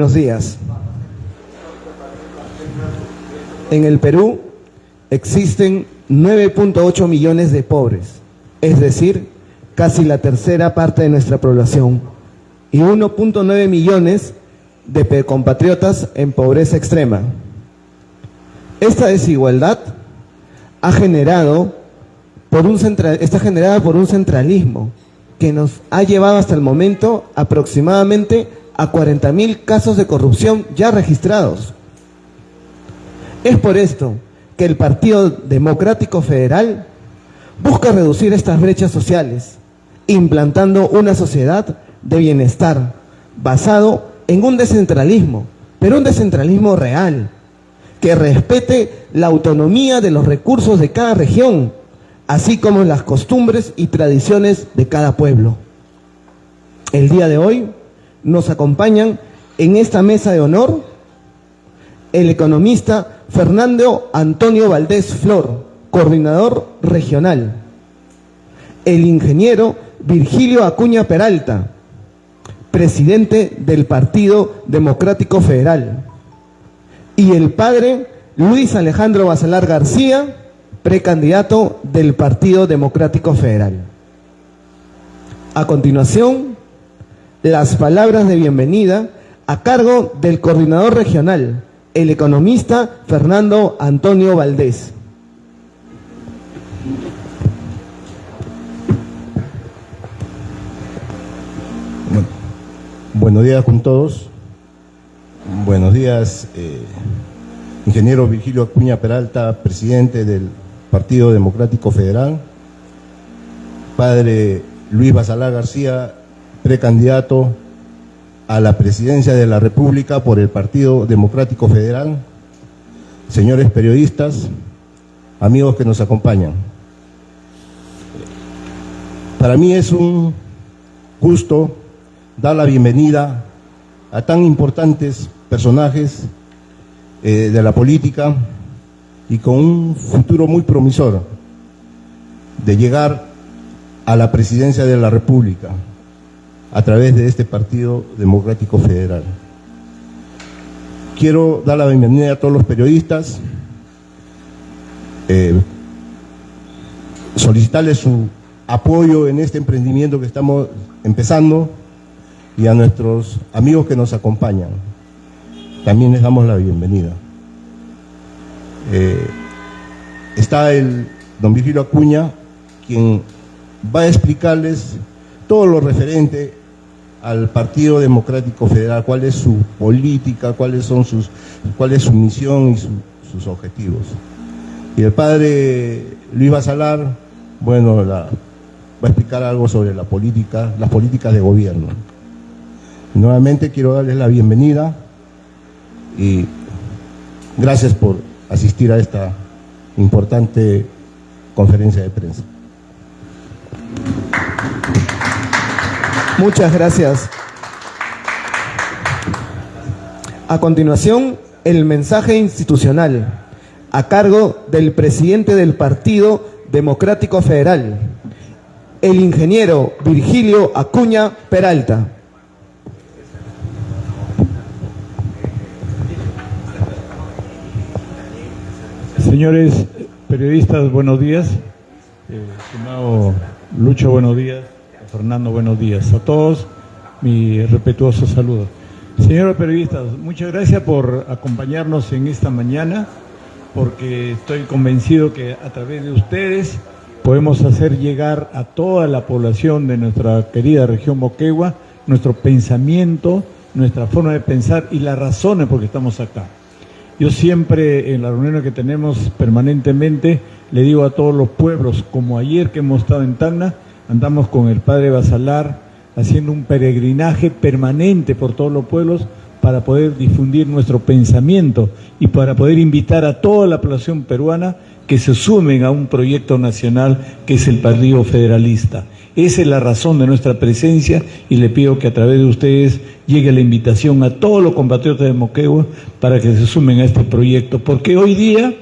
Buenos días. En el Perú existen 9.8 millones de pobres, es decir, casi la tercera parte de nuestra población, y 1.9 millones de compatriotas en pobreza extrema. Esta desigualdad está generada por un centralismo que nos ha llevado hasta el momento aproximadamente a 40.000 casos de corrupción ya registrados. Es por esto que el Partido Democrático Federal busca reducir estas brechas sociales, implantando una sociedad de bienestar basado en un descentralismo, pero un descentralismo real, que respete la autonomía de los recursos de cada región, así como las costumbres y tradiciones de cada pueblo. El día de hoy nos acompañan en esta mesa de honor el economista Fernando Antonio Valdés Flor, coordinador regional, el ingeniero Virgilio Acuña Peralta, presidente del Partido Democrático Federal, y el padre Luis Alejandro Basalar García, precandidato del Partido Democrático Federal. A continuación, las palabras de bienvenida a cargo del coordinador regional, el economista Fernando Antonio Valdés. Buenos días con todos. Buenos días, ingeniero Virgilio Acuña Peralta, presidente del Partido Democrático Federal. Padre Luis Basalar García, precandidato a la presidencia de la República por el Partido Democrático Federal. Señores periodistas, amigos que nos acompañan. Para mí es un gusto dar la bienvenida a tan importantes personajes de la política y con un futuro muy promisor de llegar a la presidencia de la República a través de este Partido Democrático Federal. Quiero dar la bienvenida a todos los periodistas, solicitarles su apoyo en este emprendimiento que estamos empezando, y a nuestros amigos que nos acompañan también les damos la bienvenida. Está el don Virgilio Acuña, quien va a explicarles todo lo referente al Partido Democrático Federal, cuál es su política, cuál es su misión y sus objetivos. Y el padre Luis Basalar, bueno, va a explicar algo sobre las políticas de gobierno. Nuevamente quiero darles la bienvenida y gracias por asistir a esta importante conferencia de prensa. Muchas gracias. A continuación, el mensaje institucional a cargo del presidente del Partido Democrático Federal, el ingeniero Virgilio Acuña Peralta. Señores periodistas, buenos días. Estimado Lucho, buenos días. Fernando, buenos días. A todos, mi respetuoso saludo. Señores periodistas, muchas gracias por acompañarnos en esta mañana, porque estoy convencido que a través de ustedes podemos hacer llegar a toda la población de nuestra querida región Moquegua nuestro pensamiento, nuestra forma de pensar y las razones por que estamos acá. Yo siempre en las reuniones que tenemos permanentemente le digo a todos los pueblos, como ayer que hemos estado en Tacna, andamos con el padre Basalar haciendo un peregrinaje permanente por todos los pueblos para poder difundir nuestro pensamiento y para poder invitar a toda la población peruana que se sumen a un proyecto nacional que es el Partido Federalista. Esa es la razón de nuestra presencia y le pido que a través de ustedes llegue la invitación a todos los compatriotas de Moquegua para que se sumen a este proyecto, porque hoy día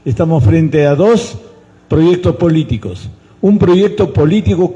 estamos frente a dos proyectos políticos. Un proyecto político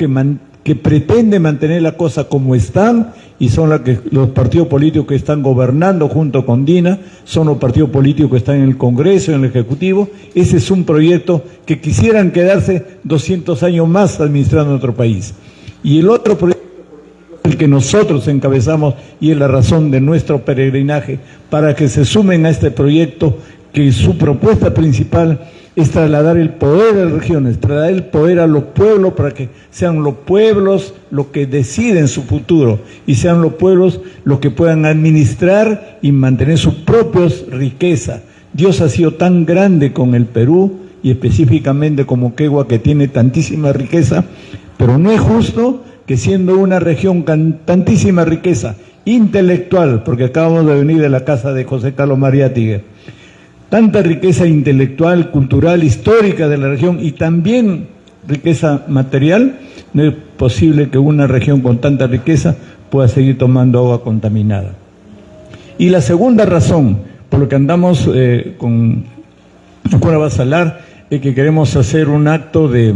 que pretende mantener la cosa como están, y son los partidos políticos que están gobernando junto con Dina, son los partidos políticos que están en el Congreso, en el Ejecutivo. Ese es un proyecto que quisieran quedarse 200 años más administrando nuestro país. Y el otro proyecto político es el que nosotros encabezamos, y es la razón de nuestro peregrinaje, para que se sumen a este proyecto, que su propuesta principal es trasladar el poder a las regiones, trasladar el poder a los pueblos, para que sean los pueblos los que deciden su futuro, y sean los pueblos los que puedan administrar y mantener sus propias riquezas. Dios ha sido tan grande con el Perú, y específicamente con Moquegua, que tiene tantísima riqueza, pero no es justo que, siendo una región con tantísima riqueza intelectual, porque acabamos de venir de la casa de José Carlos Mariátegui, tanta riqueza intelectual, cultural, histórica de la región, y también riqueza material, no es posible que una región con tanta riqueza pueda seguir tomando agua contaminada. Y la segunda razón por la que andamos con Cuna Basalar es que queremos hacer un acto de...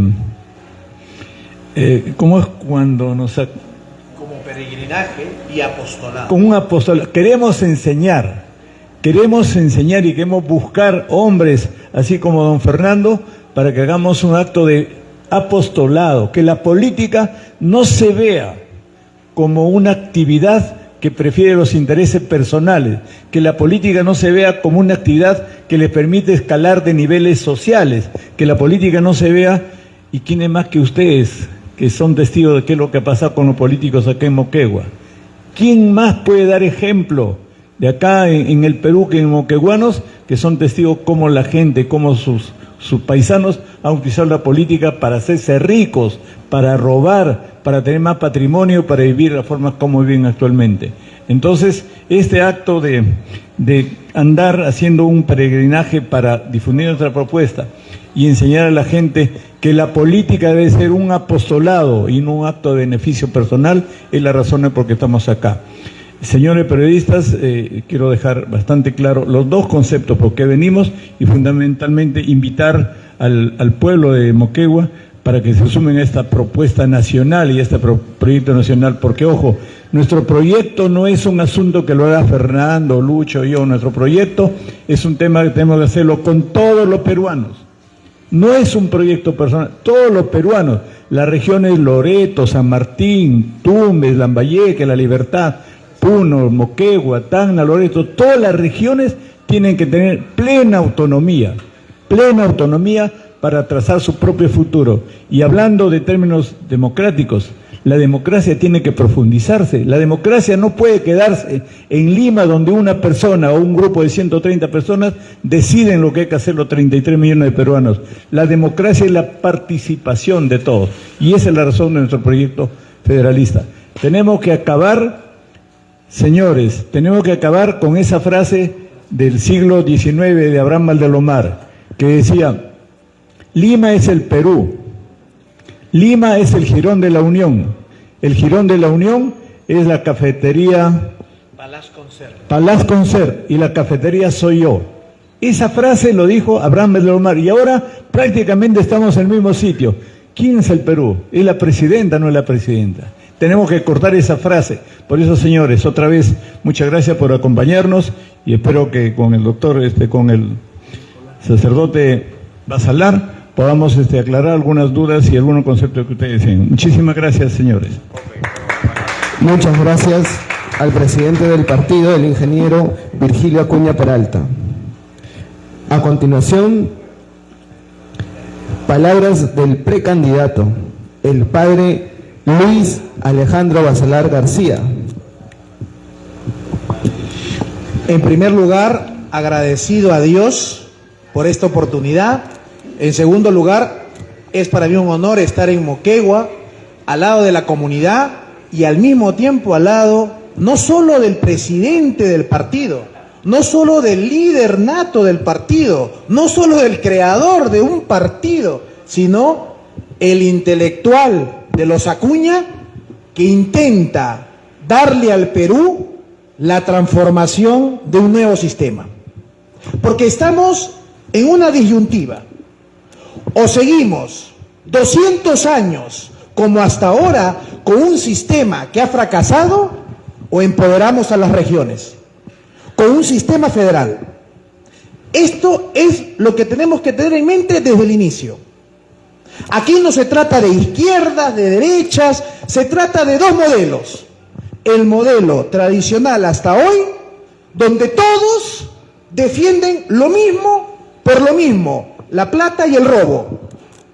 ¿cómo es cuando nos... Como peregrinaje y apostolado. Con un apostolado. Queremos enseñar y queremos buscar hombres, así como don Fernando, para que hagamos un acto de apostolado, que la política no se vea como una actividad que prefiere los intereses personales, que la política no se vea como una actividad que les permite escalar de niveles sociales, que la política no se vea, y quién es más que ustedes, que son testigos de qué es lo que ha pasado con los políticos acá en Moquegua. ¿Quién más puede dar ejemplo de acá en el Perú que en moqueguanos, que son testigos cómo la gente, cómo sus paisanos han utilizado la política para hacerse ricos, para robar, para tener más patrimonio, para vivir de la forma como viven actualmente? Entonces, este acto de andar haciendo un peregrinaje para difundir nuestra propuesta y enseñar a la gente que la política debe ser un apostolado y no un acto de beneficio personal, es la razón por la que estamos acá. Señores periodistas, quiero dejar bastante claro los dos conceptos por qué venimos, y fundamentalmente invitar al pueblo de Moquegua para que se sumen a esta propuesta nacional y a este proyecto nacional, porque ojo, nuestro proyecto no es un asunto que lo haga Fernando, Lucho, yo. Nuestro proyecto es un tema que tenemos que hacerlo con todos los peruanos. No es un proyecto personal, todos los peruanos, las regiones Loreto, San Martín, Tumbes, Lambayeque, La Libertad, Puno, Moquegua, Tacna, Loreto, todas las regiones tienen que tener plena autonomía para trazar su propio futuro. Y hablando de términos democráticos, la democracia tiene que profundizarse. La democracia no puede quedarse en Lima, donde una persona o un grupo de 130 personas deciden lo que hay que hacer los 33 millones de peruanos. La democracia es la participación de todos, y esa es la razón de nuestro proyecto federalista. Tenemos que acabar, señores, con esa frase del siglo XIX de Abraham Valdelomar, que decía: Lima es el Perú, Lima es el jirón de la Unión, el jirón de la Unión es la cafetería Palaz Concert, y la cafetería soy yo. Esa frase lo dijo Abraham Valdelomar, y ahora prácticamente estamos en el mismo sitio. ¿Quién es el Perú? ¿Es la presidenta o no es la presidenta? Tenemos que cortar esa frase. Por eso, señores, otra vez, muchas gracias por acompañarnos, y espero que con el doctor, con el sacerdote Basalar, podamos aclarar algunas dudas y algunos conceptos que ustedes tienen. Muchísimas gracias, señores. Muchas gracias al presidente del partido, el ingeniero Virgilio Acuña Peralta. A continuación, palabras del precandidato, el padre Luis Alejandro Basalar García. En primer lugar, agradecido a Dios por esta oportunidad. En segundo lugar, es para mí un honor estar en Moquegua, al lado de la comunidad y al mismo tiempo al lado no solo del presidente del partido, no solo del líder nato del partido, no solo del creador de un partido, sino el intelectual de los Acuña, que intenta darle al Perú la transformación de un nuevo sistema. Porque estamos en una disyuntiva. O seguimos 200 años como hasta ahora, con un sistema que ha fracasado o empoderamos a las regiones? Con un sistema federal. Esto es lo que tenemos que tener en mente desde el inicio. Aquí no se trata de izquierdas, de derechas, se trata de dos modelos. El modelo tradicional hasta hoy, donde todos defienden lo mismo por lo mismo, la plata y el robo,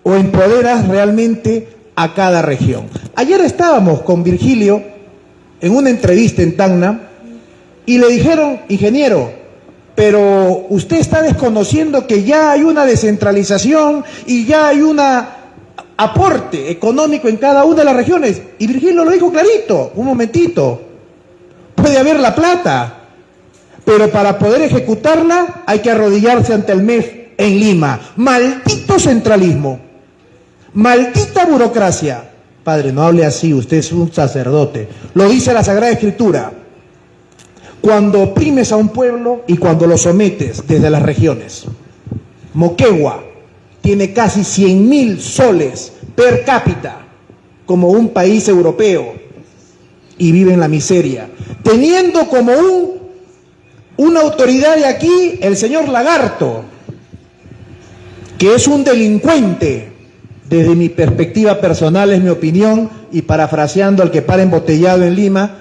o empoderas realmente a cada región. Ayer estábamos con Virgilio en una entrevista en Tacna y le dijeron, ingeniero, pero usted está desconociendo que ya hay una descentralización y ya hay un aporte económico en cada una de las regiones. Y Virgilio lo dijo clarito, un momentito, puede haber la plata, pero para poder ejecutarla hay que arrodillarse ante el MEF en Lima. Maldito centralismo, maldita burocracia. Padre, no hable así, usted es un sacerdote. Lo dice la Sagrada Escritura. Cuando oprimes a un pueblo y cuando lo sometes desde las regiones. Moquegua tiene casi 100.000 soles per cápita, como un país europeo, y vive en la miseria, teniendo como una autoridad de aquí el señor Lagarto, que es un delincuente, desde mi perspectiva personal, es mi opinión, y parafraseando al que para embotellado en Lima,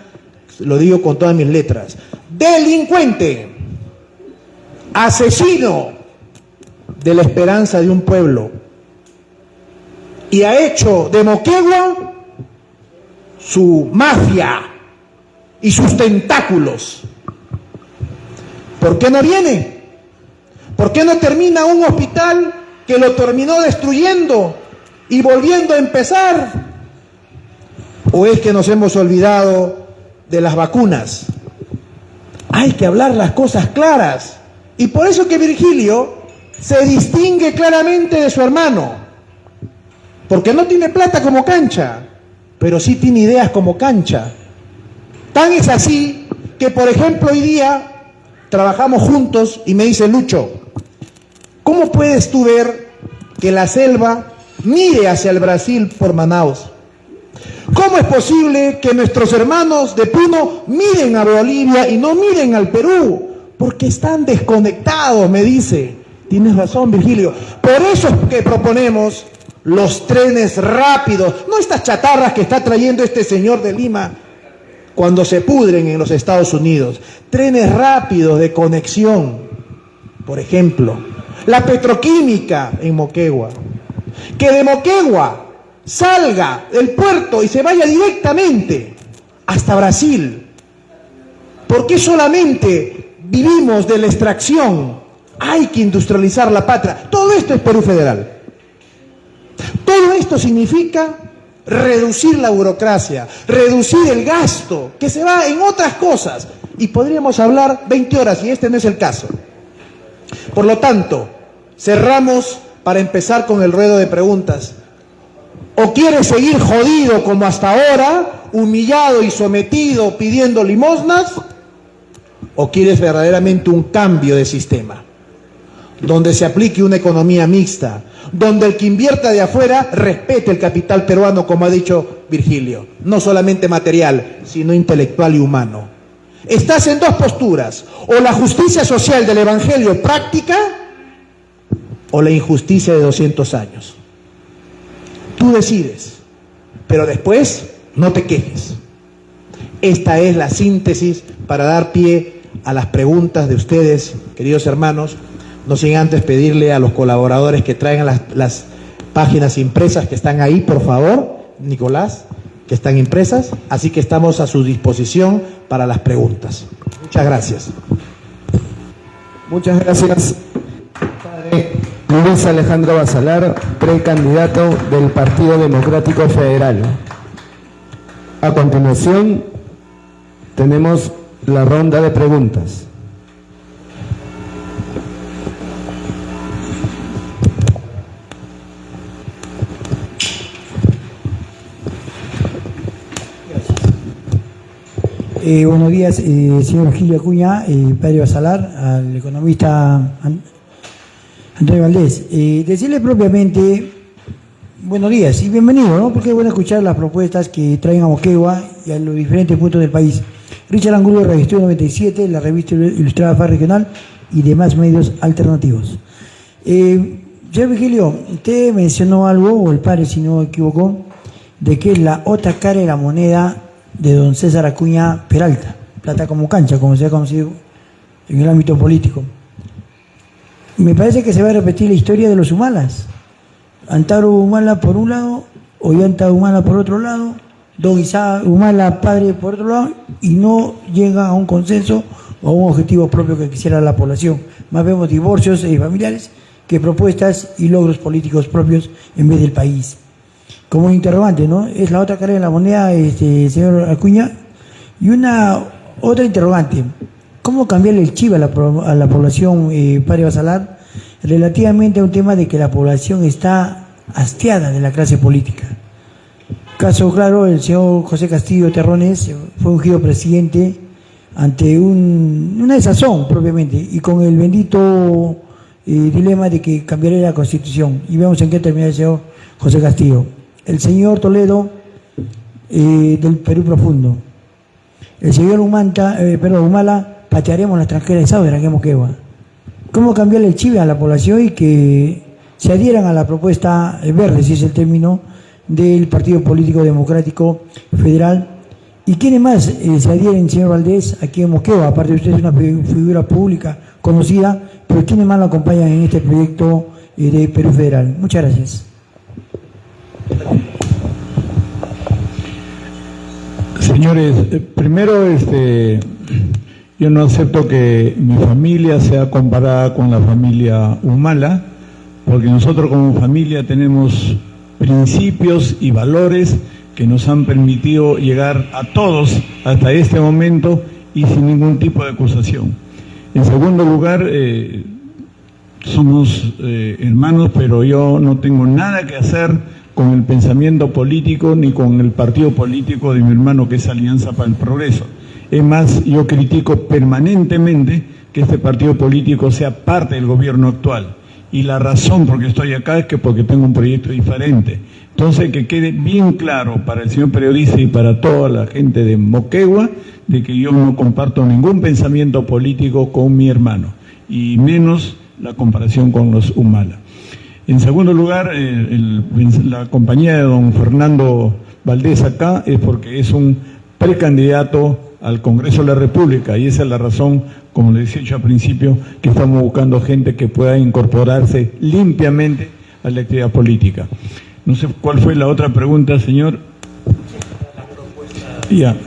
lo digo con todas mis letras: delincuente, asesino de la esperanza de un pueblo, y ha hecho de Moquegua su mafia y sus tentáculos. ¿Por qué no viene? ¿Por qué no termina un hospital que lo terminó destruyendo y volviendo a empezar? ¿O es que nos hemos olvidado de las vacunas? Hay que hablar las cosas claras. Y por eso que Virgilio se distingue claramente de su hermano. Porque no tiene plata como Cancha, pero sí tiene ideas como Cancha. Tan es así que, por ejemplo, hoy día trabajamos juntos y me dice: Lucho, ¿cómo puedes tú ver que la selva mire hacia el Brasil por Manaus? ¿Cómo es posible que nuestros hermanos de Puno miren a Bolivia y no miren al Perú? Porque están desconectados, me dice. Tienes razón, Virgilio. Por eso es que proponemos los trenes rápidos, no estas chatarras que está trayendo este señor de Lima cuando se pudren en los Estados Unidos. Trenes rápidos de conexión, por ejemplo. La petroquímica en Moquegua. Que de Moquegua salga del puerto y se vaya directamente hasta Brasil. ¿Por qué solamente vivimos de la extracción? Hay que industrializar la patria. Todo esto es Perú federal. Todo esto significa reducir la burocracia, reducir el gasto, que se va en otras cosas. Y podríamos hablar 20 horas, y este no es el caso. Por lo tanto, cerramos para empezar con el ruedo de preguntas. ¿O quieres seguir jodido como hasta ahora, humillado y sometido, pidiendo limosnas? ¿O quieres verdaderamente un cambio de sistema, donde se aplique una economía mixta, donde el que invierta de afuera respete el capital peruano, como ha dicho Virgilio, no solamente material, sino intelectual y humano? Estás en dos posturas: o la justicia social del Evangelio práctica, o la injusticia de 200 años. Tú decides, pero después no te quejes. Esta es la síntesis para dar pie a las preguntas de ustedes, queridos hermanos. No sin antes pedirle a los colaboradores que traigan las páginas impresas que están ahí, por favor, Nicolás, que están impresas. Así que estamos a su disposición para las preguntas. Muchas gracias. Muchas gracias, padre Luis Alejandro Basalar, precandidato del Partido Democrático Federal. A continuación, tenemos la ronda de preguntas. Buenos días, señor Gilio Acuña, padre Basalar, al economista Antonio Valdés. Decirle propiamente Buenos días y bienvenido, ¿no? Porque es bueno escuchar las propuestas que traen a Moquegua y a los diferentes puntos del país. Richard Angulo, Revista 97, la revista Ilustrada FAR Regional y demás medios alternativos. Señor Virgilio, usted mencionó algo, o el padre, si no me equivoco, de que es la otra cara de la moneda de don César Acuña Peralta, plata como cancha, como se ha conocido en el ámbito político. Me parece que se va a repetir la historia de los Humalas. Antaro Humala por un lado, Ollanta Humala por otro lado, don Isaac Humala padre por otro lado, y no llega a un consenso o a un objetivo propio que quisiera la población. Más vemos divorcios familiares que propuestas y logros políticos propios en vez del país. Como interrogante, ¿no? Es la otra cara de la moneda, señor Acuña. Y una otra interrogante, ¿cómo cambiarle el chip a la población, padre Basalar, relativamente a un tema de que la población está hastiada de la clase política? Caso claro, el señor José Castillo Terrones fue ungido presidente ante una desazón propiamente y con el bendito dilema de que cambiaría la Constitución. Y vemos en qué termina el señor José Castillo. El señor Toledo del Perú Profundo. El señor Humala, patearemos la extranjera de Sauder, aquí en Moquegua. ¿Cómo cambiarle el chip a la población y que se adhieran a la propuesta verde, si es el término, del Partido Político Democrático Federal? ¿Y quiénes más se adhieren, señor Valdés, aquí en Moquegua? Aparte de usted es una figura pública conocida, pero ¿quiénes más lo acompañan en este proyecto de Perú Federal? Muchas gracias. Señores, primero yo no acepto que mi familia sea comparada con la familia Humala, porque nosotros como familia tenemos principios y valores que nos han permitido llegar a todos hasta este momento y sin ningún tipo de acusación. En segundo lugar, somos hermanos, pero yo no tengo nada que hacer con el pensamiento político ni con el partido político de mi hermano, que es Alianza para el Progreso. Es más, yo critico permanentemente que este partido político sea parte del gobierno actual. Y la razón por qué estoy acá es que porque tengo un proyecto diferente. Entonces, que quede bien claro para el señor periodista y para toda la gente de Moquegua, de que yo no comparto ningún pensamiento político con mi hermano, y menos la comparación con los Humala. En segundo lugar, la compañía de don Fernando Valdés acá es porque es un precandidato al Congreso de la República, y esa es la razón, como les he dicho al principio, que estamos buscando gente que pueda incorporarse limpiamente a la actividad política. No sé cuál fue la otra pregunta, señor. Ya.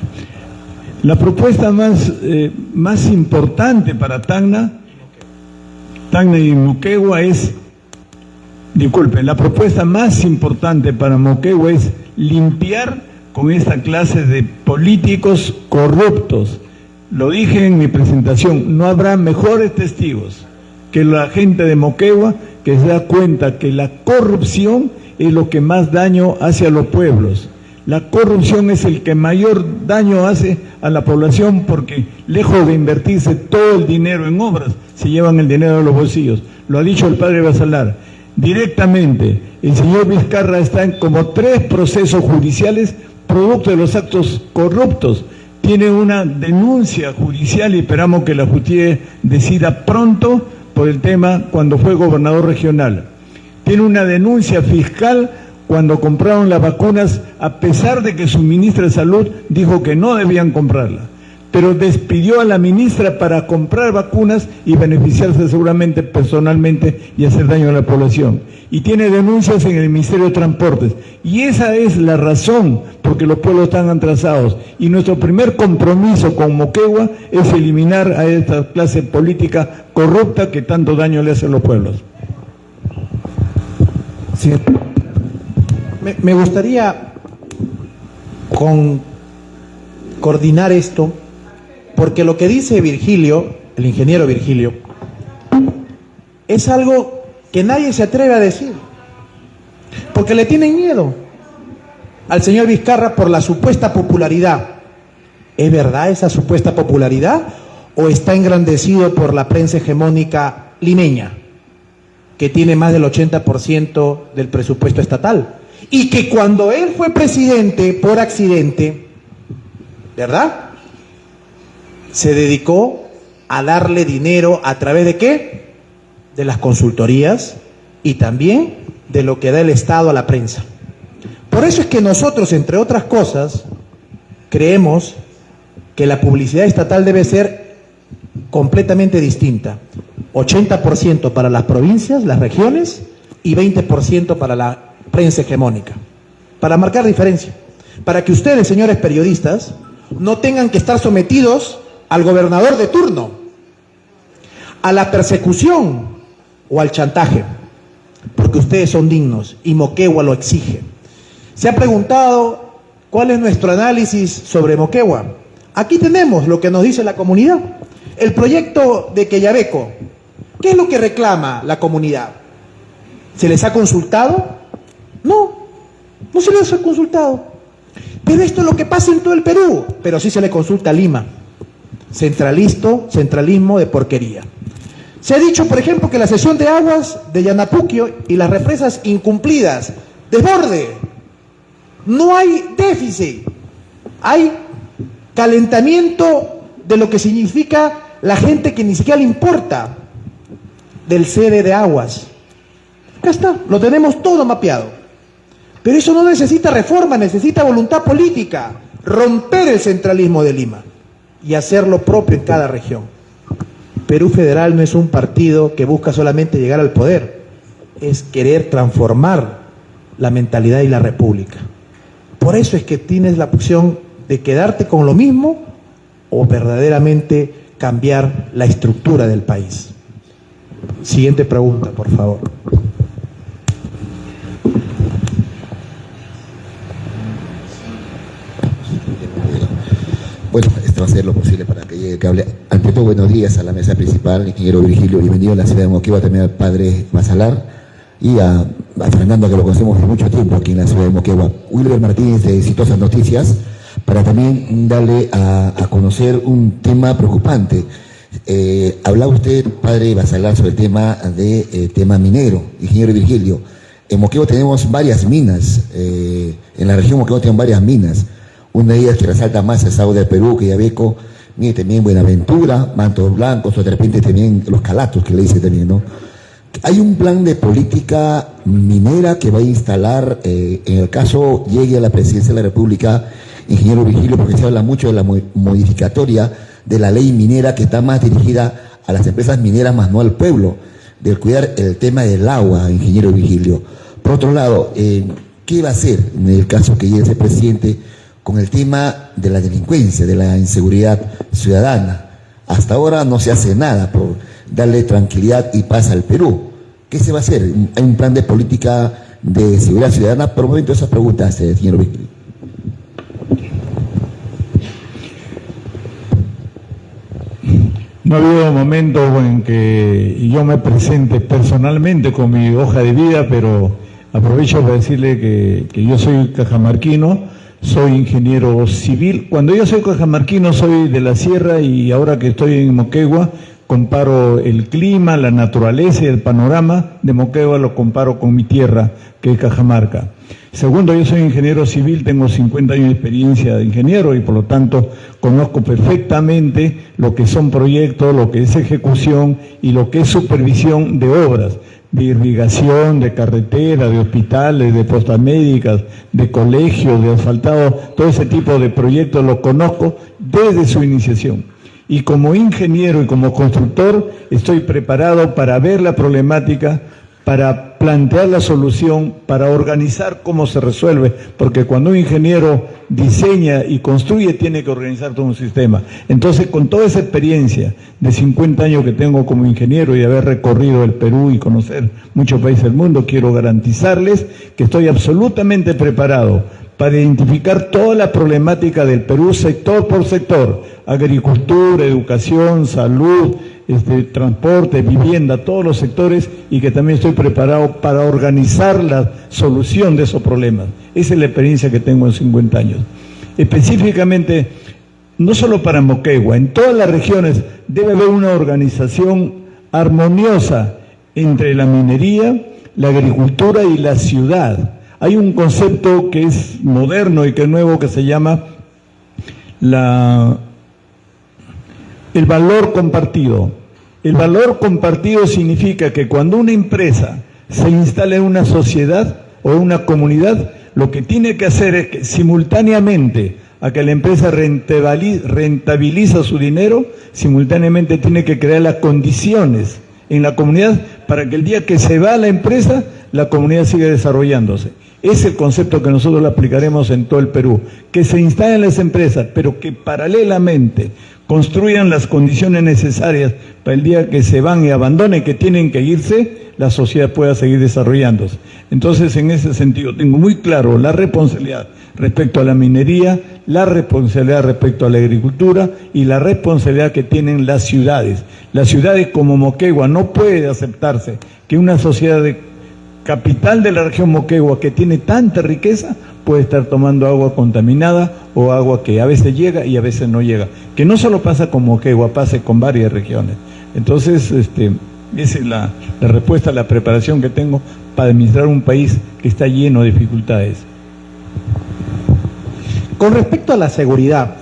La propuesta más importante para Tacna y Moquegua es, disculpen, la propuesta más importante para Moquegua es limpiar con esta clase de políticos corruptos. Lo dije en mi presentación, no habrá mejores testigos que la gente de Moquegua, que se da cuenta que la corrupción es lo que más daño hace a los pueblos. La corrupción es el que mayor daño hace a la población, porque lejos de invertirse todo el dinero en obras, se llevan el dinero de los bolsillos. Lo ha dicho el padre Basalar. Directamente, el señor Vizcarra está en como 3 procesos judiciales producto de los actos corruptos. Tiene una denuncia judicial y esperamos que la justicia decida pronto por el tema cuando fue gobernador regional. Tiene una denuncia fiscal cuando compraron las vacunas, a pesar de que su ministra de Salud dijo que no debían comprarlas, pero despidió a la ministra para comprar vacunas y beneficiarse seguramente personalmente y hacer daño a la población. Y tiene denuncias en el Ministerio de Transportes. Y esa es la razón por que los pueblos están atrasados. Y nuestro primer compromiso con Moquegua es eliminar a esta clase política corrupta que tanto daño le hace a los pueblos. Sí. Me gustaría coordinar esto, porque lo que dice Virgilio, el ingeniero Virgilio, es algo que nadie se atreve a decir, porque le tienen miedo al señor Vizcarra por la supuesta popularidad. ¿Es verdad esa supuesta popularidad o está engrandecido por la prensa hegemónica limeña, que tiene más del 80% del presupuesto estatal? y que cuando él fue presidente por accidente, ¿verdad?, se dedicó a darle dinero a través de ¿qué? De las consultorías y también de lo que da el Estado a la prensa. Por eso es que nosotros, entre otras cosas, creemos que la publicidad estatal debe ser completamente distinta. 80% para las provincias, las regiones, y 20% para la prensa hegemónica. Para marcar diferencia. Para que ustedes, señores periodistas, no tengan que estar sometidos al gobernador de turno, a la persecución o al chantaje, porque ustedes son dignos y Moquegua lo exige. Se ha preguntado cuál es nuestro análisis sobre Moquegua. Aquí tenemos lo que nos dice la comunidad. El proyecto de Quellaveco, ¿qué es lo que reclama la comunidad? ¿Se les ha consultado? No, no se les ha consultado. Pero esto es lo que pasa en todo el Perú, pero sí se le consulta a Lima. Centralismo de porquería. Se ha dicho, por ejemplo, que la cesión de aguas de Yanapuquio y las represas incumplidas, desborde. No hay déficit, hay calentamiento de lo que significa la gente que ni siquiera le importa del cede de aguas. Acá está, lo tenemos todo mapeado. Pero eso no necesita reforma, necesita voluntad política, romper el centralismo de Lima y hacer lo propio en cada región. Perú Federal no es un partido que busca solamente llegar al poder, es querer transformar la mentalidad y la república. Por eso es que tienes la opción de quedarte con lo mismo o verdaderamente cambiar la estructura del país. Siguiente pregunta, por favor. Bueno, esto va a ser lo posible para que llegue el cable. Ante todo, buenos días a la mesa principal, ingeniero Virgilio, bienvenido a la ciudad de Moquegua, también al padre Masalar y a Fernando, que lo conocemos por mucho tiempo aquí en la ciudad de Moquegua. Wilber Martínez de Exitosas Noticias, para también darle a conocer un tema preocupante. Hablaba usted, padre Masalar, sobre el tema minero, ingeniero Virgilio. En Moquegua tenemos varias minas, en la región Moquegua tenemos varias minas. Una de ellas que resalta más es Agua del Perú, Quellaveco, mire también Buenaventura, Mantos Blancos, o de repente también los Calatos, que le dice también, ¿no? Hay un plan de política minera que va a instalar, en el caso llegue a la presidencia de la República, ingeniero Virgilio, porque se habla mucho de la modificatoria de la ley minera que está más dirigida a las empresas mineras, más no al pueblo, del cuidar el tema del agua, ingeniero Virgilio. Por otro lado, ¿qué va a hacer en el caso que llegue ese presidente con el tema de la delincuencia, de la inseguridad ciudadana? Hasta ahora no se hace nada por darle tranquilidad y paz al Perú. ¿Qué se va a hacer? ¿Hay un plan de política de seguridad ciudadana? Por un momento esas preguntas, señor Virgilio. No ha habido momento en que yo me presente personalmente con mi hoja de vida, pero aprovecho para decirle que yo soy cajamarquino, soy ingeniero civil. Cuando yo soy cajamarquino soy de la sierra y ahora que estoy en Moquegua comparo el clima, la naturaleza y el panorama de Moquegua, lo comparo con mi tierra, que es Cajamarca. Segundo, yo soy ingeniero civil, tengo 50 años de experiencia de ingeniero y por lo tanto conozco perfectamente lo que son proyectos, lo que es ejecución y lo que es supervisión de obras, de irrigación, de carretera, de hospitales, de postas médicas, de colegios, de asfaltado, todo ese tipo de proyectos lo conozco desde su iniciación. Y como ingeniero y como constructor estoy preparado para ver la problemática, para plantear la solución, para organizar cómo se resuelve, porque cuando un ingeniero diseña y construye tiene que organizar todo un sistema. Entonces, con toda esa experiencia de 50 años que tengo como ingeniero y haber recorrido el Perú y conocer muchos países del mundo, quiero garantizarles que estoy absolutamente preparado para identificar toda la problemática del Perú, sector por sector, agricultura, educación, salud, transporte, vivienda, todos los sectores, y que también estoy preparado para organizar la solución de esos problemas. Esa es la experiencia que tengo en 50 años. Específicamente, no solo para Moquegua, en todas las regiones debe haber una organización armoniosa entre la minería, la agricultura y la ciudad. Hay un concepto que es moderno y que es nuevo que se llama el valor compartido. El valor compartido significa que cuando una empresa se instala en una sociedad o en una comunidad, lo que tiene que hacer es que simultáneamente a que la empresa rentabiliza su dinero, simultáneamente tiene que crear las condiciones en la comunidad para que el día que se va la empresa, la comunidad siga desarrollándose. Es el concepto que nosotros lo aplicaremos en todo el Perú, que se instalen las empresas, pero que paralelamente construyan las condiciones necesarias para el día que se van y abandonen, que tienen que irse, la sociedad pueda seguir desarrollándose. Entonces, en ese sentido, tengo muy claro la responsabilidad respecto a la minería, la responsabilidad respecto a la agricultura y la responsabilidad que tienen las ciudades. Las ciudades como Moquegua no puede aceptarse que una sociedad de capital de la región Moquegua, que tiene tanta riqueza, puede estar tomando agua contaminada o agua que a veces llega y a veces no llega. Que no solo pasa con Moquegua, pasa con varias regiones. Entonces, esa es la respuesta, la preparación que tengo para administrar un país que está lleno de dificultades. Con respecto a la seguridad,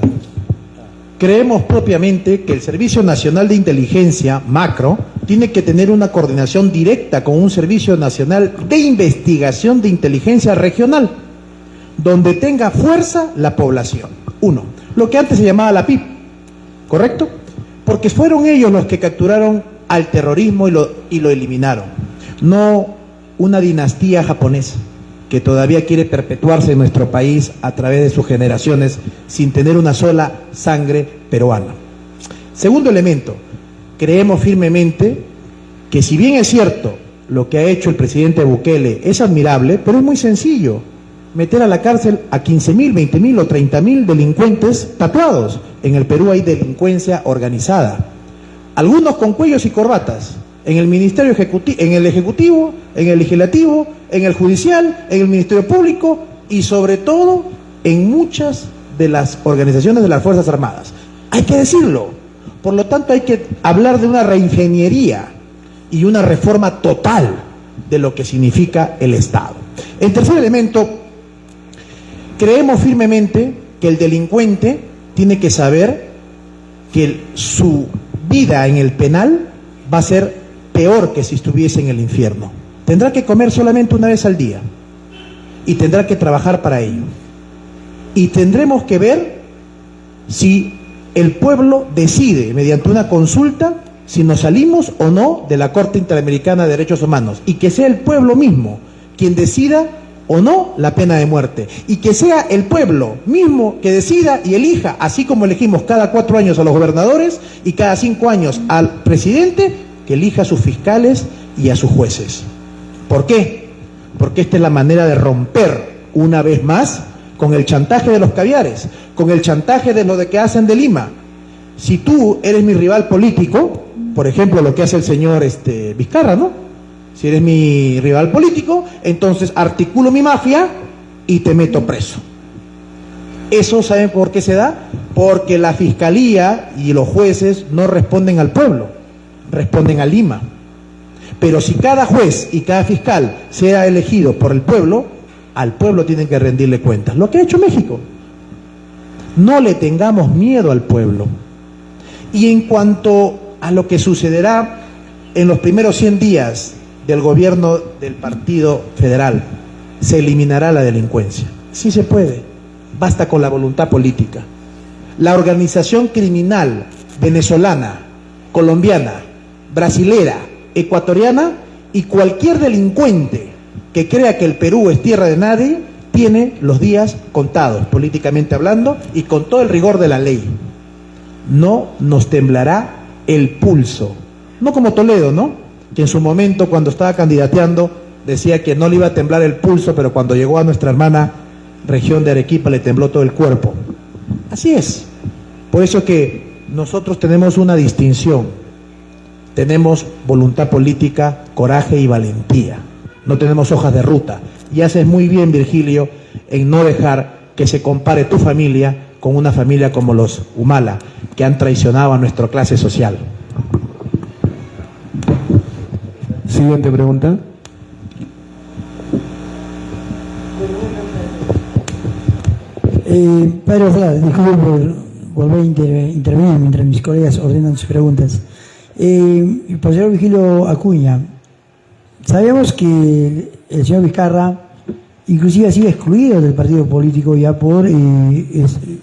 creemos propiamente que el Servicio Nacional de Inteligencia, Macro, tiene que tener una coordinación directa con un Servicio Nacional de Investigación de Inteligencia Regional, donde tenga fuerza la población. Uno, lo que antes se llamaba la PIP, ¿correcto? Porque fueron ellos los que capturaron al terrorismo y lo eliminaron, no una dinastía japonesa que todavía quiere perpetuarse en nuestro país a través de sus generaciones sin tener una sola sangre peruana. Segundo elemento, creemos firmemente que si bien es cierto lo que ha hecho el presidente Bukele es admirable, pero es muy sencillo meter a la cárcel a 15.000, 20.000 o 30.000 delincuentes tatuados. En el Perú hay delincuencia organizada, algunos con cuellos y corbatas, en el Ministerio Ejecutivo, en el Ejecutivo, en el Legislativo, en el Judicial, en el Ministerio Público y sobre todo en muchas de las organizaciones de las Fuerzas Armadas. Hay que decirlo. Por lo tanto, hay que hablar de una reingeniería y una reforma total de lo que significa el Estado. El tercer elemento, creemos firmemente que el delincuente tiene que saber que su vida en el penal va a ser peor que si estuviese en el infierno. Tendrá que comer solamente una vez al día y tendrá que trabajar para ello. Y tendremos que ver si el pueblo decide, mediante una consulta, si nos salimos o no de la Corte Interamericana de Derechos Humanos, y que sea el pueblo mismo quien decida o no la pena de muerte, y que sea el pueblo mismo que decida y elija, así como elegimos cada 4 años a los gobernadores y cada 5 años al presidente, que elija a sus fiscales y a sus jueces. ¿Por qué? Porque esta es la manera de romper una vez más con el chantaje de los caviares, con el chantaje de lo de que hacen de Lima. Si tú eres mi rival político, por ejemplo lo que hace el señor Vizcarra, ¿no? Si eres mi rival político, entonces articulo mi mafia y te meto preso. ¿Eso saben por qué se da? Porque la fiscalía y los jueces no responden al pueblo, responden a Lima. Pero si cada juez y cada fiscal sea elegido por el pueblo, al pueblo tienen que rendirle cuentas. Lo que ha hecho México. No le tengamos miedo al pueblo. Y en cuanto a lo que sucederá en los primeros 100 días del gobierno del Partido Federal, se eliminará la delincuencia. Sí se puede, basta con la voluntad política. La organización criminal venezolana, colombiana, brasilera, ecuatoriana y cualquier delincuente que crea que el Perú es tierra de nadie, tiene los días contados, políticamente hablando, y con todo el rigor de la ley. No nos temblará el pulso. No como Toledo, ¿no? Que en su momento, cuando estaba candidateando, decía que no le iba a temblar el pulso, pero cuando llegó a nuestra hermana región de Arequipa le tembló todo el cuerpo. Así es. Por eso que nosotros tenemos una distinción. Tenemos voluntad política, coraje y valentía. No tenemos hojas de ruta. Y haces muy bien, Virgilio, en no dejar que se compare tu familia con una familia como los Humala, que han traicionado a nuestra clase social. Siguiente pregunta. Padre Basalar, disculpe por volver a intervenir mientras mis colegas ordenan sus preguntas. Por el señor Virgilio Acuña, sabemos que el señor Vizcarra inclusive ha sido excluido del partido político ya por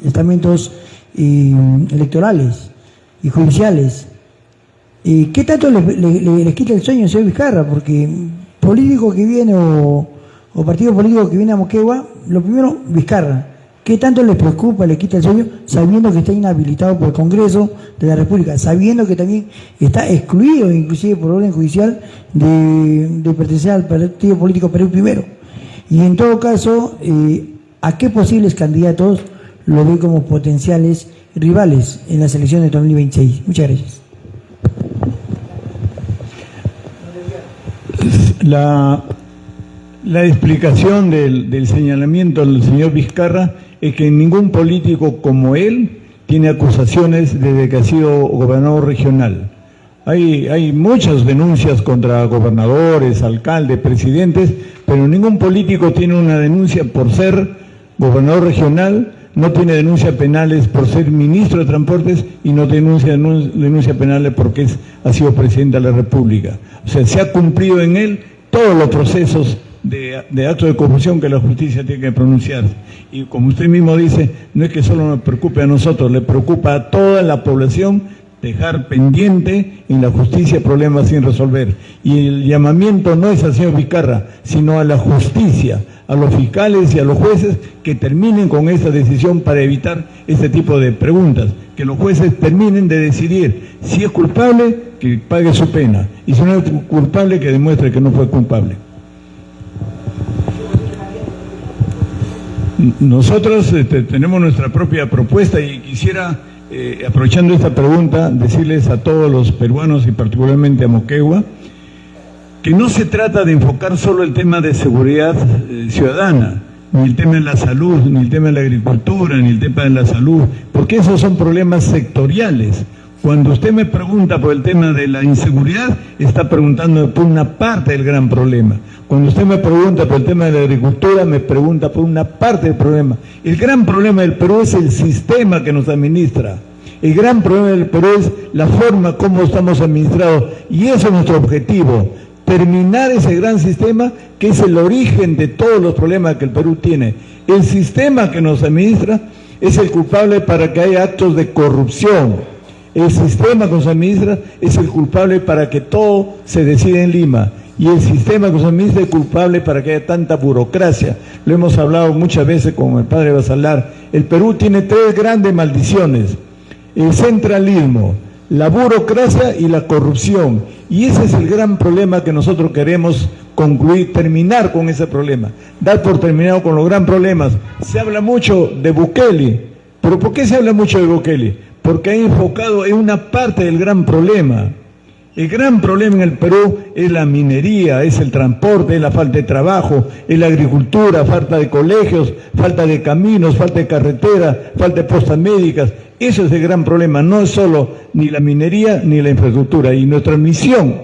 estamentos electorales y judiciales. ¿Qué tanto les quita el sueño al señor Vizcarra? Porque político que viene o partido político que viene a Moquegua, lo primero, Vizcarra. ¿Qué tanto les preocupa, le quita el sueño, sabiendo que está inhabilitado por el Congreso de la República, sabiendo que también está excluido, inclusive por orden judicial, de pertenecer al partido político Perú Primero? Y en todo caso, ¿a qué posibles candidatos lo ve como potenciales rivales en las elecciones de 2026? Muchas gracias. La explicación del señalamiento del señor Vizcarra es que ningún político como él tiene acusaciones desde que ha sido gobernador regional. Hay muchas denuncias contra gobernadores, alcaldes, presidentes, pero ningún político tiene una denuncia por ser gobernador regional, no tiene denuncias penales por ser ministro de Transportes y no tiene denuncias penales porque ha sido presidente de la República. O sea, se ha cumplido en él todos los procesos de actos de corrupción que la justicia tiene que pronunciar. Y como usted mismo dice, no es que solo nos preocupe a nosotros, le preocupa a toda la población dejar pendiente en la justicia problemas sin resolver. Y el llamamiento no es al señor Vizcarra, sino a la justicia, a los fiscales y a los jueces que terminen con esta decisión para evitar este tipo de preguntas, que los jueces terminen de decidir si es culpable, que pague su pena, y si no es culpable, que demuestre que no fue culpable. Nosotros tenemos nuestra propia propuesta y quisiera, aprovechando esta pregunta, decirles a todos los peruanos y particularmente a Moquegua, que no se trata de enfocar solo el tema de seguridad ciudadana, ni el tema de la salud, ni el tema de la agricultura, ni el tema de la salud, porque esos son problemas sectoriales. Cuando usted me pregunta por el tema de la inseguridad, está preguntando por una parte del gran problema. Cuando usted me pregunta por el tema de la agricultura, me pregunta por una parte del problema. El gran problema del Perú es el sistema que nos administra. El gran problema del Perú es la forma como estamos administrados. Y eso es nuestro objetivo, terminar ese gran sistema que es el origen de todos los problemas que el Perú tiene. El sistema que nos administra es el culpable para que haya actos de corrupción. El sistema que nos administra es el culpable para que todo se decida en Lima. Y el sistema que nos administra es culpable para que haya tanta burocracia. Lo hemos hablado muchas veces con el padre Basalar. El Perú tiene tres grandes maldiciones: el centralismo, la burocracia y la corrupción. Y ese es el gran problema que nosotros queremos concluir, terminar con ese problema, dar por terminado con los gran problemas. Se habla mucho de Bukele, pero ¿por qué se habla mucho de Bukele? Porque ha enfocado en una parte del gran problema. El gran problema en el Perú es la minería, es el transporte, es la falta de trabajo, es la agricultura, falta de colegios, falta de caminos, falta de carretera, falta de postas médicas. Eso es el gran problema, no es solo ni la minería ni la infraestructura. Y nuestra misión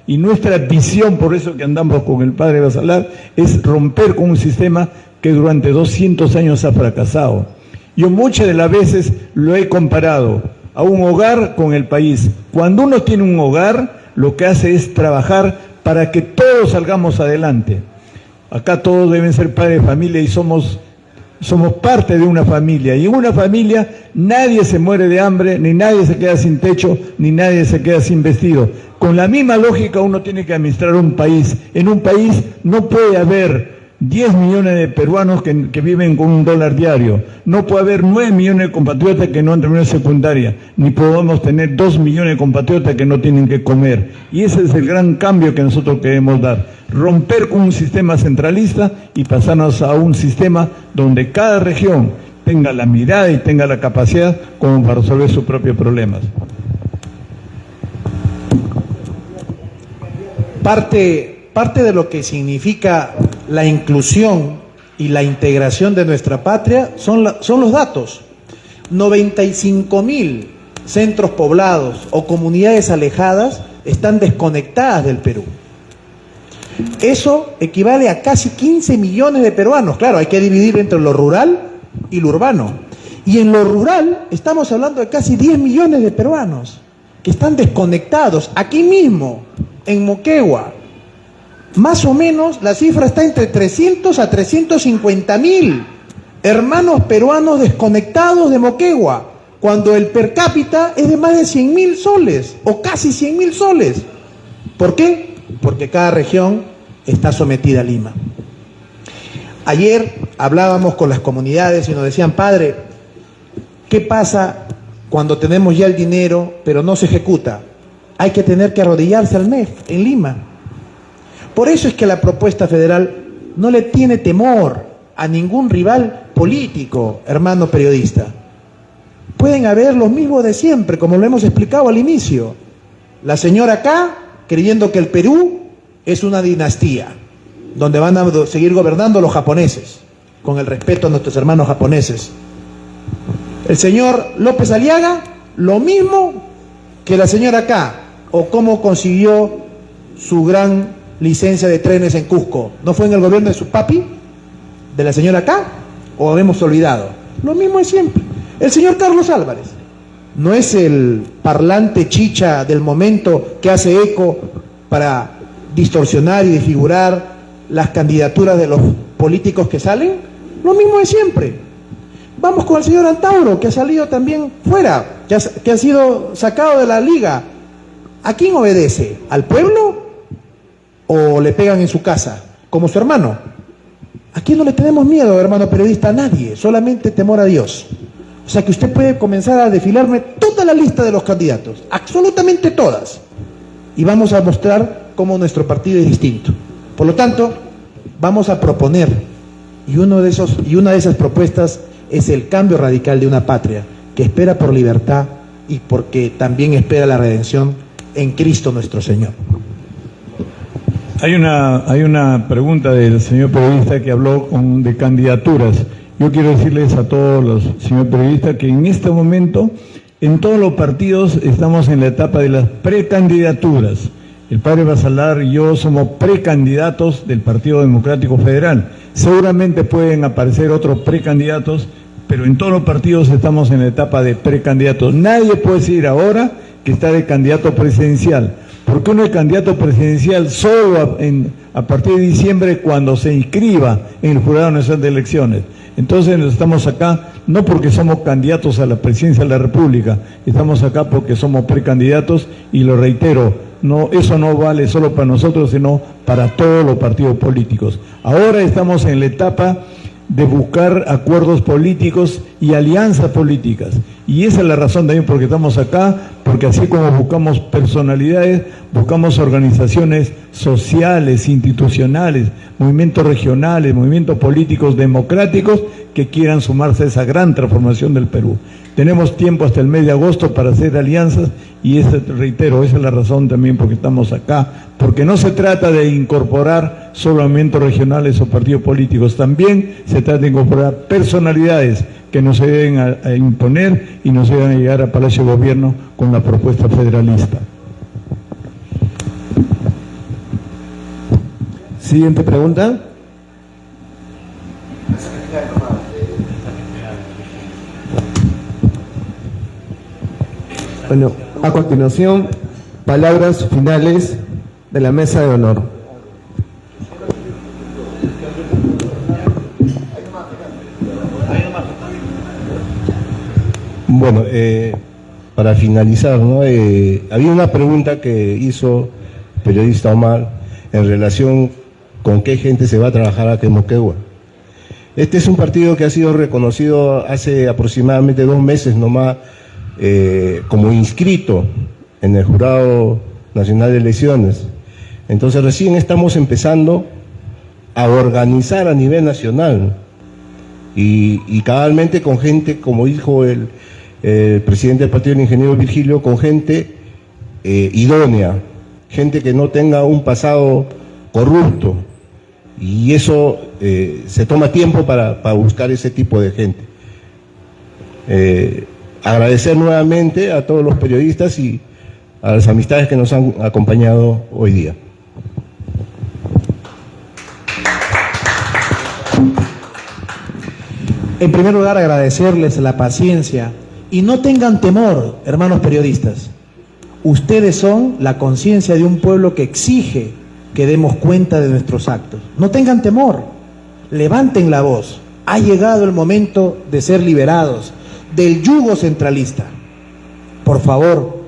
y nuestra visión, por eso que andamos con el padre Basalar, es romper con un sistema que durante 200 años ha fracasado. Yo muchas de las veces lo he comparado a un hogar con el país. Cuando uno tiene un hogar, lo que hace es trabajar para que todos salgamos adelante. Acá todos deben ser padres de familia y somos parte de una familia. Y en una familia nadie se muere de hambre, ni nadie se queda sin techo, ni nadie se queda sin vestido. Con la misma lógica uno tiene que administrar un país. En un país no puede haber 10 millones de peruanos que viven con $1 diario. No puede haber 9 millones de compatriotas que no han terminado secundaria, ni podemos tener 2 millones de compatriotas que no tienen que comer. Y ese es el gran cambio que nosotros queremos dar. Romper con un sistema centralista y pasarnos a un sistema donde cada región tenga la mirada y tenga la capacidad como para resolver sus propios problemas. Parte de lo que significa la inclusión y la integración de nuestra patria son los datos. 95.000 centros poblados o comunidades alejadas están desconectadas del Perú. Eso equivale a casi 15 millones de peruanos. Claro, hay que dividir entre lo rural y lo urbano. Y en lo rural estamos hablando de casi 10 millones de peruanos que están desconectados aquí mismo, en Moquegua. Más o menos la cifra está entre 300 a 350.000 hermanos peruanos desconectados de Moquegua, cuando el per cápita es de más de 100.000 soles, o casi 100.000 soles. ¿Por qué? Porque cada región está sometida a Lima. Ayer hablábamos con las comunidades y nos decían, padre, ¿qué pasa cuando tenemos ya el dinero, pero no se ejecuta? Hay que tener que arrodillarse al MEF en Lima. Por eso es que la propuesta federal no le tiene temor a ningún rival político, hermano periodista. Pueden haber los mismos de siempre, como lo hemos explicado al inicio. La señora acá, creyendo que el Perú es una dinastía, donde van a seguir gobernando los japoneses, con el respeto a nuestros hermanos japoneses. El señor López Aliaga, lo mismo que la señora acá, o cómo consiguió su gran licencia de trenes en Cusco. ¿No fue en el gobierno de su papi, de la señora acá, o habemos olvidado? Lo mismo de siempre. El señor Carlos Álvarez no es el parlante chicha del momento que hace eco para distorsionar y desfigurar las candidaturas de los políticos que salen. Lo mismo de siempre. Vamos con el señor Antauro, que ha salido también fuera, que ha sido sacado de la liga. ¿A quién obedece? ¿Al pueblo o le pegan en su casa, como su hermano? Aquí no le tenemos miedo, hermano periodista, a nadie, solamente temor a Dios. O sea que usted puede comenzar a desfilarme toda la lista de los candidatos, absolutamente todas, y vamos a mostrar cómo nuestro partido es distinto. Por lo tanto, vamos a proponer, y una de esas propuestas es el cambio radical de una patria que espera por libertad y porque también espera la redención en Cristo nuestro Señor. Hay una pregunta del señor periodista que habló de candidaturas. Yo quiero decirles a todos los señores periodistas que en este momento en todos los partidos estamos en la etapa de las precandidaturas. El padre Basalar y yo somos precandidatos del Partido Democrático Federal. Seguramente pueden aparecer otros precandidatos, pero en todos los partidos estamos en la etapa de precandidatos. Nadie puede decir ahora que está de candidato presidencial, porque uno es candidato presidencial solo a partir de diciembre, cuando se inscriba en el Jurado Nacional de Elecciones. Entonces estamos acá no porque somos candidatos a la presidencia de la República, estamos acá porque somos precandidatos, y lo reitero, no, eso no vale solo para nosotros, sino para todos los partidos políticos. Ahora estamos en la etapa de buscar acuerdos políticos y alianzas políticas, y esa es la razón también porque estamos acá, porque así como buscamos personalidades, buscamos organizaciones sociales, institucionales, movimientos regionales, movimientos políticos democráticos que quieran sumarse a esa gran transformación del Perú. Tenemos tiempo hasta el mes de agosto para hacer alianzas, y reitero, esa es la razón también porque estamos acá, porque no se trata de incorporar solo movimientos regionales o partidos políticos, también se trata de incorporar personalidades que nos ayuden a imponer y nos ayuden a llegar a Palacio de Gobierno con la propuesta federalista. Siguiente pregunta. Bueno, a continuación, palabras finales de la mesa de honor. Bueno, para finalizar, ¿no? Había una pregunta que hizo el periodista Omar en relación con qué gente se va a trabajar acá en Moquegua. Este es un partido que ha sido reconocido hace aproximadamente 2 meses nomás como inscrito en el Jurado Nacional de Elecciones. Entonces recién estamos empezando a organizar a nivel nacional y cabalmente con gente, como dijo el presidente del partido, el ingeniero Virgilio, con gente idónea, gente que no tenga un pasado corrupto, y eso se toma tiempo para buscar ese tipo de gente. Agradecer nuevamente a todos los periodistas y a las amistades que nos han acompañado hoy día. En primer lugar, agradecerles la paciencia y no tengan temor, hermanos periodistas. Ustedes son la conciencia de un pueblo que exige que demos cuenta de nuestros actos. No tengan temor, levanten la voz. Ha llegado el momento de ser liberados del yugo centralista. Por favor,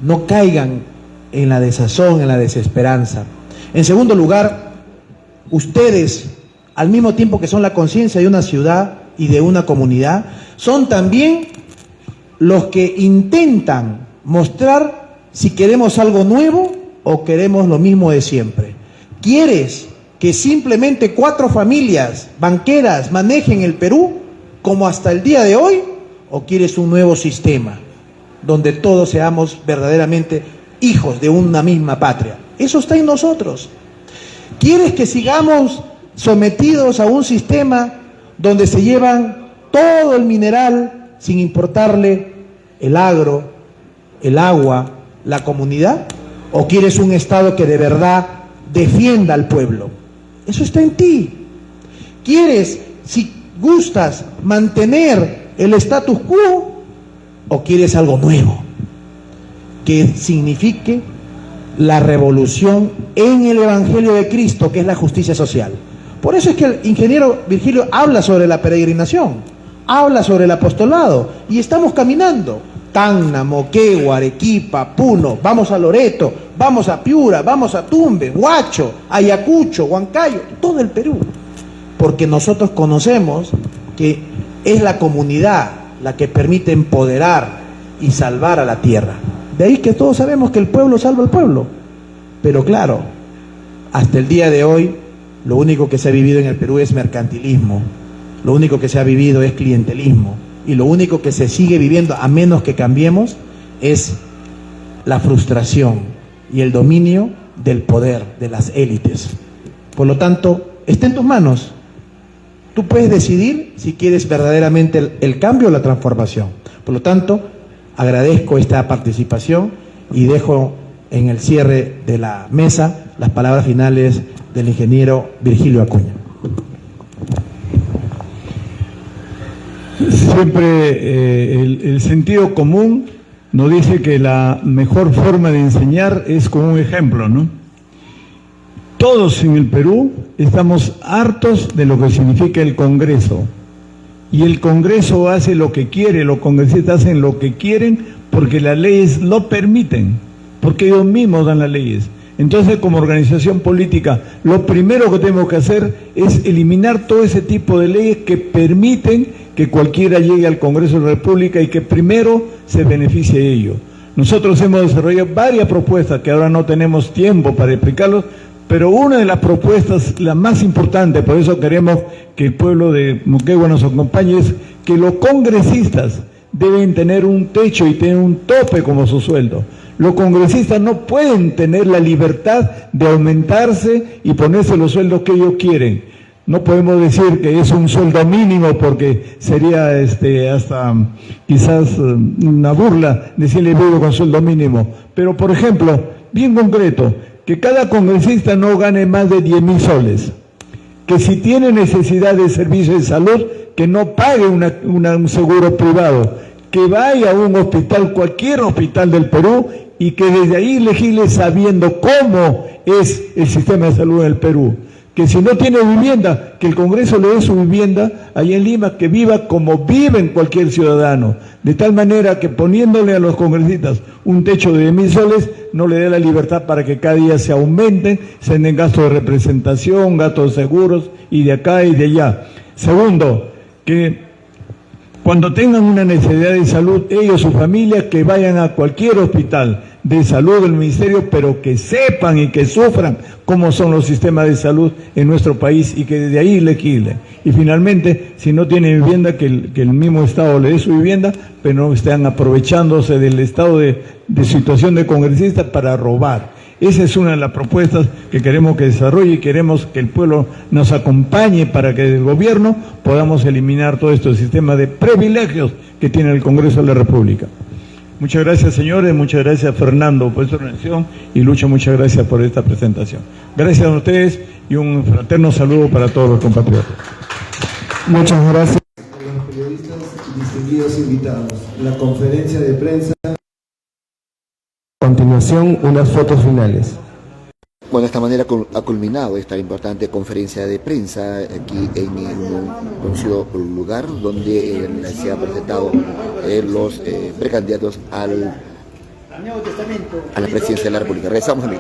no caigan en la desazón, en la desesperanza. En segundo lugar, ustedes, al mismo tiempo que son la conciencia de una ciudad y de una comunidad, son también los que intentan mostrar si queremos algo nuevo o queremos lo mismo de siempre. ¿Quieres que simplemente 4 familias banqueras manejen el Perú como hasta el día de hoy? ¿O quieres un nuevo sistema donde todos seamos verdaderamente hijos de una misma patria? Eso está en nosotros. ¿Quieres que sigamos sometidos a un sistema donde se llevan todo el mineral sin importarle el agro, el agua, la comunidad? ¿O quieres un Estado que de verdad defienda al pueblo? Eso está en ti. ¿Quieres, si gustas, mantener el status quo o quieres algo nuevo que signifique la revolución en el Evangelio de Cristo, que es la justicia social? Por eso es que el ingeniero Virgilio habla sobre la peregrinación, habla sobre el apostolado, y estamos caminando. Tacna, Moquegua, Arequipa, Puno, vamos a Loreto, vamos a Piura, vamos a Tumbes, Huacho, Ayacucho, Huancayo, todo el Perú. Porque nosotros conocemos que es la comunidad la que permite empoderar y salvar a la tierra. De ahí que todos sabemos que el pueblo salva al pueblo. Pero claro, hasta el día de hoy, lo único que se ha vivido en el Perú es mercantilismo, lo único que se ha vivido es clientelismo. Y lo único que se sigue viviendo, a menos que cambiemos, es la frustración y el dominio del poder de las élites. Por lo tanto, está en tus manos. Tú puedes decidir si quieres verdaderamente el cambio o la transformación. Por lo tanto, agradezco esta participación y dejo en el cierre de la mesa las palabras finales del ingeniero Virgilio Acuña. Siempre el sentido común nos dice que la mejor forma de enseñar es con un ejemplo, ¿no? Todos en el Perú estamos hartos de lo que significa el Congreso. Y el Congreso hace lo que quiere, los congresistas hacen lo que quieren porque las leyes lo permiten, porque ellos mismos dan las leyes. Entonces, como organización política, lo primero que tenemos que hacer es eliminar todo ese tipo de leyes que permiten que cualquiera llegue al Congreso de la República y que primero se beneficie de ello. Nosotros hemos desarrollado varias propuestas que ahora no tenemos tiempo para explicarlos, pero una de las propuestas, la más importante, por eso queremos que el pueblo de Moquegua nos acompañe, es que los congresistas deben tener un techo y tener un tope como su sueldo. Los congresistas no pueden tener la libertad de aumentarse y ponerse los sueldos que ellos quieren. No podemos decir que es un sueldo mínimo porque sería hasta quizás una burla decirle vivo con sueldo mínimo. Pero, por ejemplo, bien concreto, que cada congresista no gane más de 10.000 soles. Que si tiene necesidad de servicio de salud, que no pague un seguro privado. Que vaya a un hospital, cualquier hospital del Perú, y que desde ahí legisle sabiendo cómo es el sistema de salud en el Perú. Que si no tiene vivienda, que el Congreso le dé su vivienda allá en Lima, que viva como vive cualquier ciudadano, de tal manera que poniéndole a los congresistas un techo de 10.000 soles, no le dé la libertad para que cada día se aumenten, se den gastos de representación, gastos de seguros, y de acá y de allá. Segundo, que cuando tengan una necesidad de salud, ellos, su familia, que vayan a cualquier hospital de salud del ministerio, pero que sepan y que sufran cómo son los sistemas de salud en nuestro país y que desde ahí legislen. Y finalmente, si no tienen vivienda, que el mismo Estado le dé su vivienda, pero no estén aprovechándose del estado de situación de congresistas para robar. Esa es una de las propuestas que queremos que desarrolle y queremos que el pueblo nos acompañe para que el gobierno podamos eliminar todo este sistema de privilegios que tiene el Congreso de la República. Muchas gracias, señores, muchas gracias, Fernando, por esta organización, y Lucho, muchas gracias por esta presentación. Gracias a ustedes y un fraterno saludo para todos los compatriotas. Muchas gracias. distinguidos invitados. La conferencia de prensa. A continuación, unas fotos finales. Bueno, de esta manera ha culminado esta importante conferencia de prensa aquí en un conocido lugar donde se han presentado los precandidatos a la presidencia de la República. Regresamos, amigos.